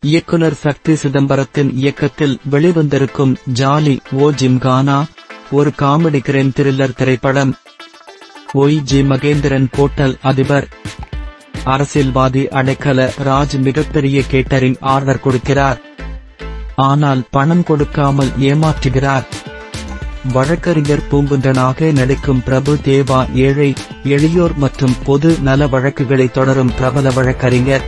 இயக்குனர் சக்தி சிதம்பரத்தின் இயக்கத்தில் வெளிவந்திருக்கும் ஜாலி ஓ ஜிம்கானா ஒரு காமெடி கிரைம் த்ரில்லர் திரைப்படம். ஒய் ஜி மகேந்திரன் ஹோட்டல் அதிபர். அரசியல்வாதி அடைக்கல ராஜ் மிகப்பெரிய கேட்டரிங் ஆர்டர் கொடுக்கிறார். ஆனால் பணம் கொடுக்காமல் ஏமாற்றுகிறார். வழக்கறிஞர் பூங்குன்றனாக நடிக்கும் பிரபு தேவா ஏழை எளியோர் மற்றும் பொது நல வழக்குகளை தொடரும் பிரபல வழக்கறிஞர்.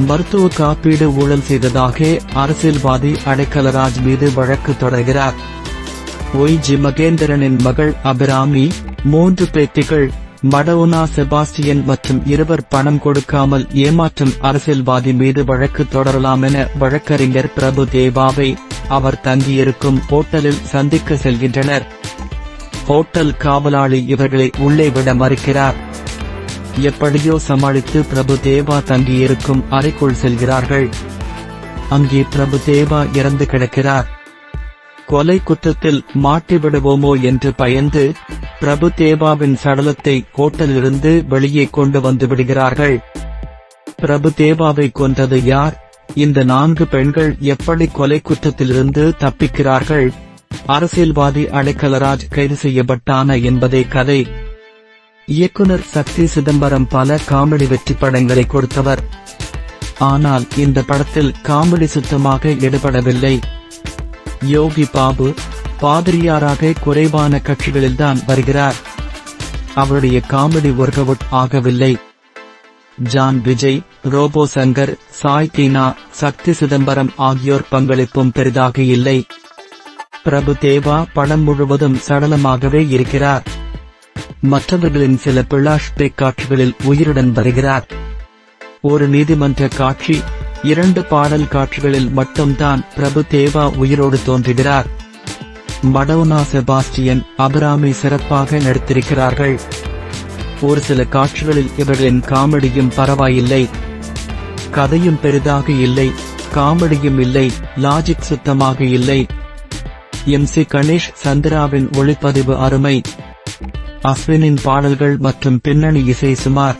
மருத்துவ காப்பீடு ஊழல் செய்ததாக அரசியல்வாதி அடைக்கலராஜ் மீது வழக்கு தொடர்கிறார். ஒய் ஜி மகேந்திரனின் மகள் அபிராமி, 3 பேத்திகள் மடோனா செபாஸ்டியன் மற்றும் 2 பணம் கொடுக்காமல் ஏமாற்றும் அரசியல்வாதி மீது வழக்கு தொடரலாம் என வழக்கறிஞர் பிரபு தேவாவை அவர் தங்கியிருக்கும் ஹோட்டலில் சந்திக்க செல்கின்றனர். ஹோட்டல் காவலாளி இவர்களை உள்ளே விட மறுக்கிறார். எப்படியோ சமாளித்து பிரபு தேவா தங்கியிருக்கும் அறைக்குள் செல்கிறார்கள். அங்கே பிரபு தேவா இறந்து கிடக்கிறார். கொலை குற்றத்தில் மாட்டிவிடுவோமோ என்று பயந்து பிரபு தேவாவின் சடலத்தை ஹோட்டலிலிருந்து வெளியே கொண்டு வந்து விடுகிறார்கள். பிரபு தேவாவை கொன்றது யார்? இந்த 4 பெண்கள் எப்படி கொலை குற்றத்திலிருந்து தப்பிக்கிறார்கள்? அரசியல்வாதி அடைக்கலராஜ் கைது செய்யப்பட்டான என்பதே கதை. இயக்குனர் சக்தி சிதம்பரம் பல காமெடி வெற்றி படங்களை கொடுத்தவர். ஆனால் இந்த படத்தில் காமெடி சுத்தமாக எடுபடவில்லை. யோகி பாபு பாதிரியாராக குறைவான கட்சிகளில்தான் வருகிறார். அவருடைய காமெடி ஒர்க் அவுட் ஆகவில்லை. ஜான் விஜய், ரோபோ சங்கர், சாய் தீனா, சக்தி சிதம்பரம் ஆகியோர் பங்களிப்பும் பெரிதாக இல்லை. பிரபு தேவா படம் முழுவதும் சடலமாகவே இருக்கிறார். மற்றவர்களின் சில பிளாஷ்பேக் காட்சிகளில் உயிருடன் வருகிறார். ஒரு நீதிமன்ற காட்சி, 2 பாடல் காட்சிகளில் மட்டும்தான் பிரபு தேவா உயிரோடு தோன்றுகிறார். மடோனா செபாஸ்டியன், அபிராமி சிறப்பாக நடித்திருக்கிறார்கள். ஒரு சில காட்சிகளில் இவர்களின் காமெடியும் பரவாயில்லை. கதையும் பெரிதாக இல்லை, காமெடியும் இல்லை, லாஜிக் சுத்தமாக இல்லை. MC கணேஷ் சந்திராவின் ஒளிப்பதிவு அருமை. அஸ்வினின் பாடல்கள் மற்றும் பின்னணி இசை சுமார்.